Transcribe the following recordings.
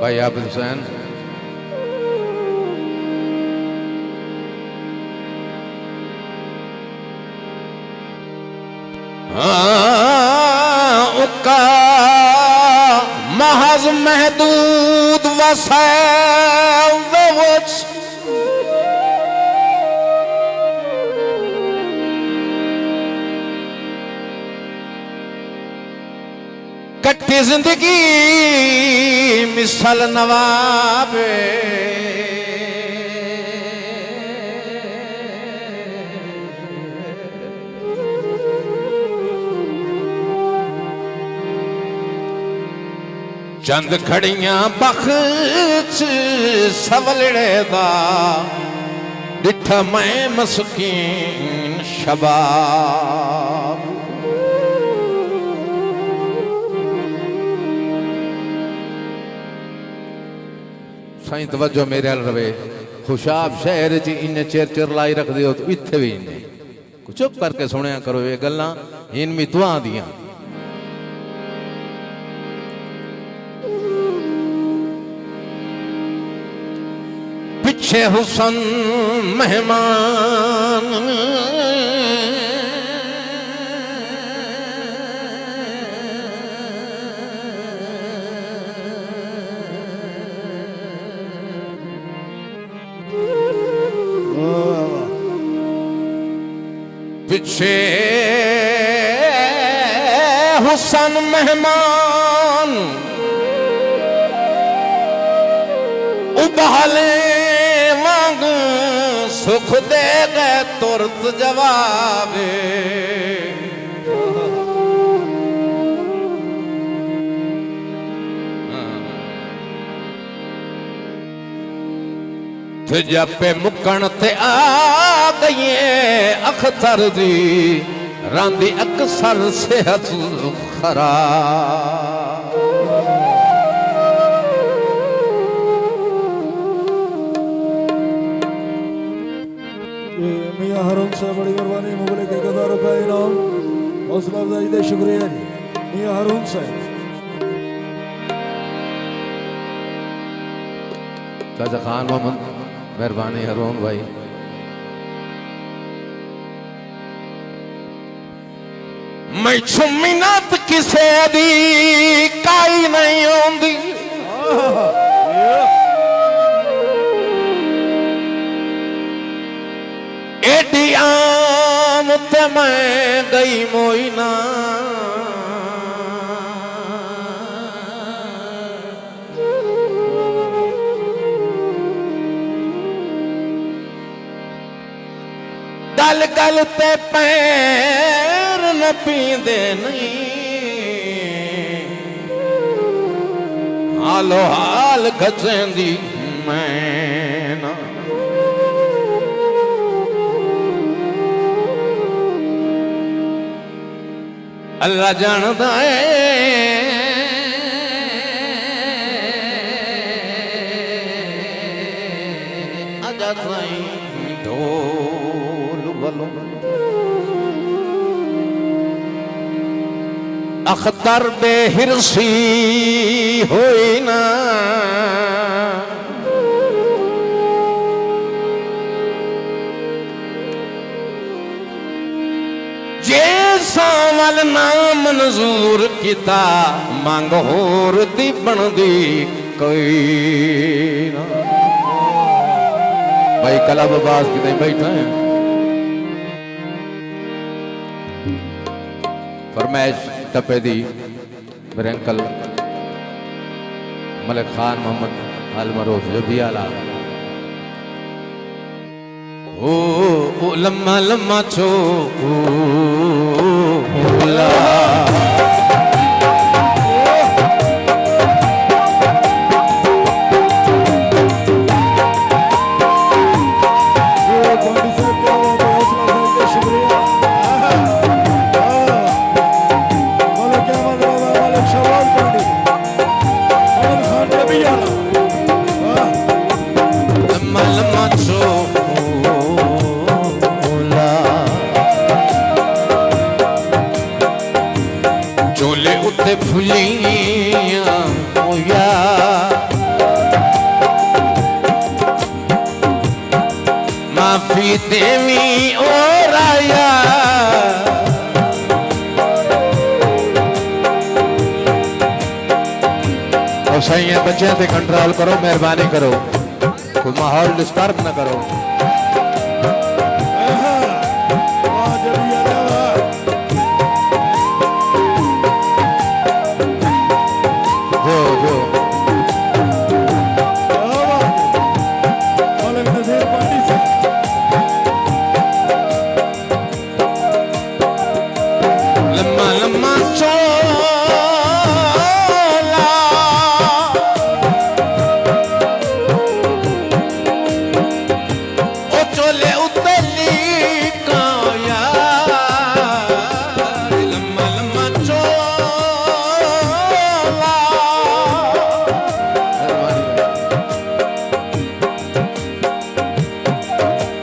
भाई आबिद हुसैन उका महज महदूद वसैवच कट्टी जिंदगी मिसल नवाबे चंद खड़ियां बख्च सवलड़े दा डिठा मैं मस्कीन शबाब साईं तवज्जो मेरे हाल रवे खुशाब शहर च इन चिर चिर लाई रख दियो तो इत्थे भी नहीं चुप करके सुनिया करो ये गल्लां इनमी तुआं दियां पिछे हुसन मेहमान पिछे हुसन मेहमान उबाले वांग सुख दे गए तुरत जवाबे जपे मुकण ते आ गई अखतर दी रांदी अक्सर सेहत खराब मियां हरून से बड़ी मेहरबानी मुगले के 1000 रुपए इनाम हौसला अफजाई दे शुक्रिया जी मियां हरून से चाचा खान मोहम्मद मेहरबानी हरून भाई मैं मिन्नत किसे दी काई नहीं आंदी एडी आम ते मैं गई मोइना गल गल ते पैर न पींदे नहीं हालो हाल गजेंदी मैं ना अल्लाह जानदा है आजा साईं ढोल बलो अख्तर बेहिरसी होई ना जे सावल नाम मंजूर किता मांग होर दी बनदी कोई ना भाई कला बबास किते बैठा है फरमाइश टपे दी मेरे अंकल मलिक खान मोहम्मद आल मरूफ जो भी आला ओ लम्मा लम्मा चोला कोई देवी और आया और सही है बच्चे थे कंट्रोल करो मेहरबानी करो कोई माहौल डिस्टर्ब ना करो जो जो लम्मा लम्मा चोला ओ चोले उतली काया लम्मा लम्मा चोला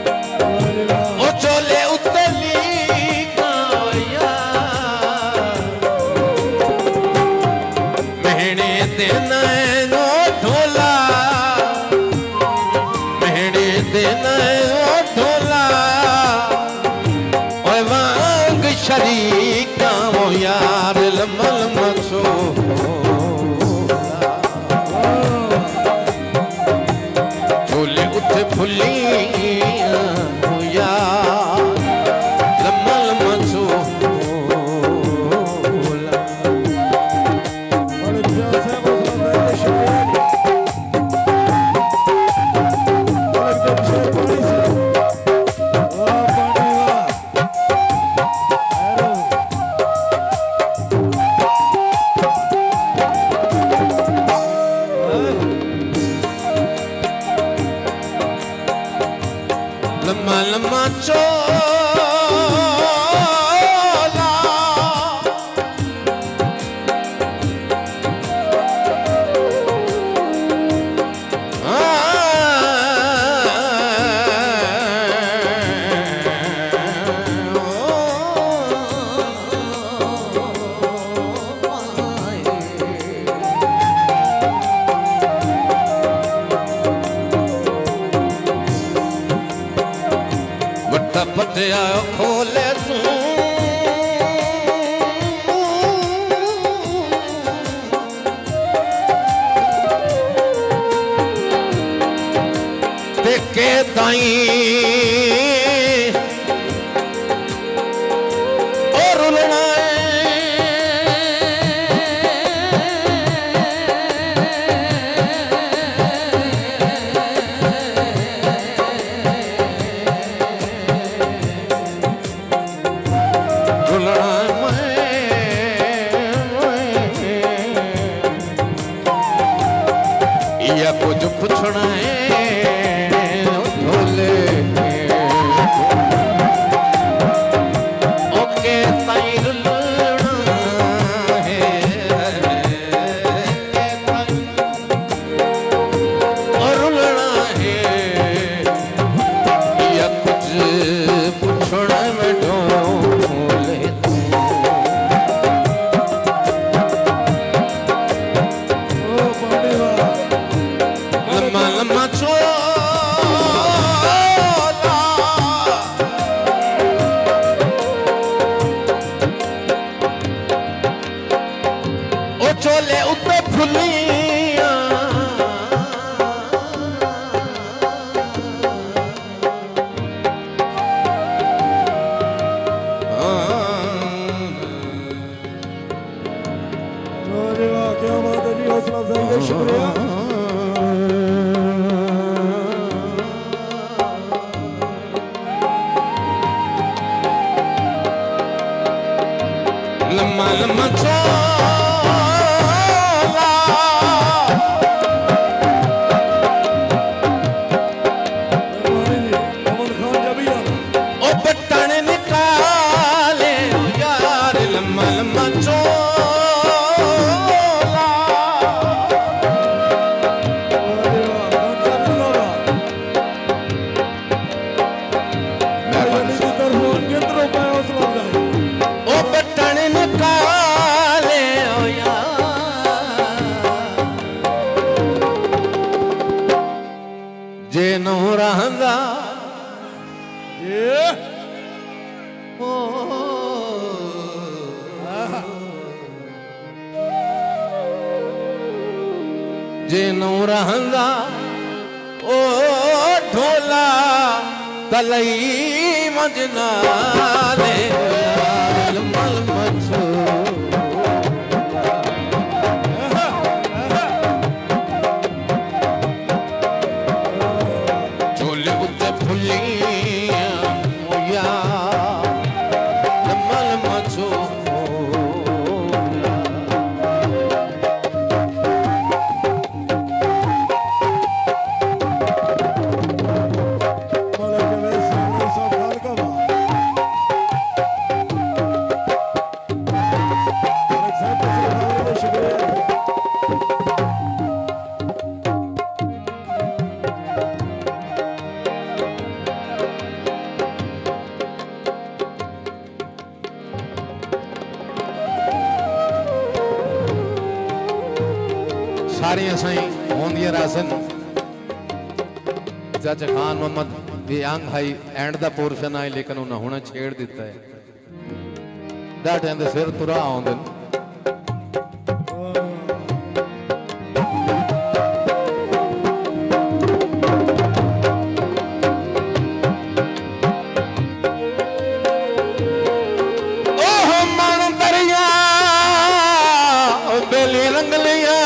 ओ चोले उतली काया मेहणे देना नो ढोला मेहणे देना नो ढोला ओए वांग शरीका वो यार लमल मसो झोले उठे फुलिया वो यार लमल मसो लम्मा लम्मा चोला वट्टा पटिया खोले तू देखे ताई और रुलना या कुछ पुछना है ढोले ओके ताई रुलना है और रुलना है या कुछ पुछना में ढोले लम्मा लम्मा चोला ओ चोले उते फुलिया अरे वाह क्या बात है जी हौसला अफजाई का शुक्रिया लम्मा लम्मा चोला अमन खान जबी ओ बटन निकाले ओ यार लम्मा लम्मा चोला अरे वाह खान साहब जिंदाबाद मेहरबानी की तरफ उनके तरफ है हौसला अफजाई ओ बटन निकाले ओ यार जे नो रहंदा जे नू रहंदा ओ ढोला तलई मजनाले मल मछो झोले उत्ते फुलियां मोया मल मछो सारियां साईं होंदियां रासन चाचा खान मोहम्मद दी अंग हाई एंड दा पोर्शन आई लेकिन उन्हें हुणे छेड़ दिता है डाटियां दे सिर तुरा आउंदे ओह मन दरिया बेली रंगलिया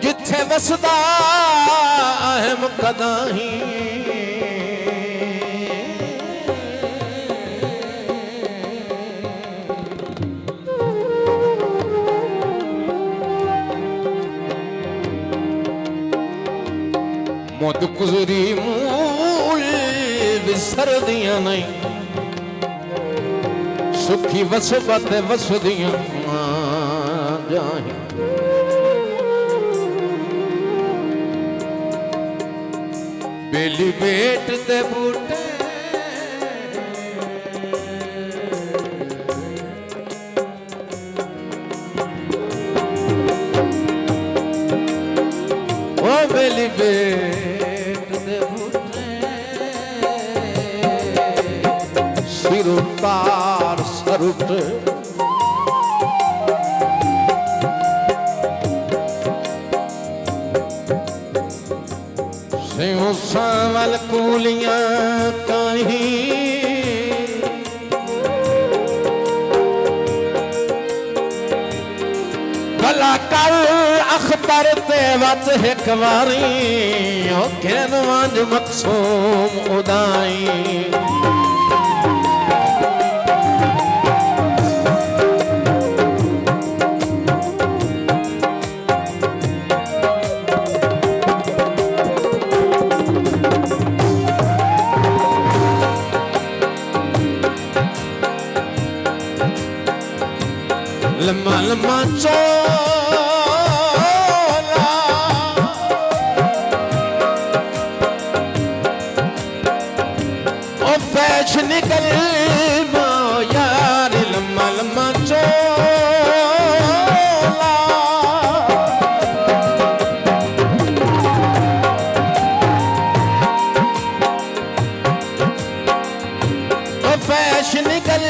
जिथे वसदा अहम कदाही मोद गुजरी मूल विसर दिया नहीं सुखी वसबत वसदियां जाही बेली बेट दे बूटे ओ बेली बेट दे बूटे सिर उतार सरुट सावल कूलियां कहीं भला कर अखतर ते वत हिक वारी ओ खेन वंज मकसूम उदाई लम्मा लम्मा चोला ओ फैश निकल यार लम्मा लम्मा चोला ओ फैश निकल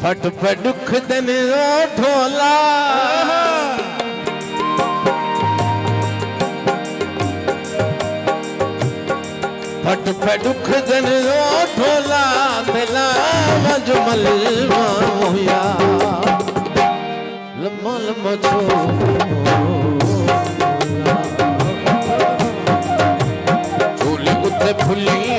फट पे दुख दिन ढोला फट पे दुख दिन ढोला दिला मजमल माया लम्मा लम्मा छो झूले उत्ते फुली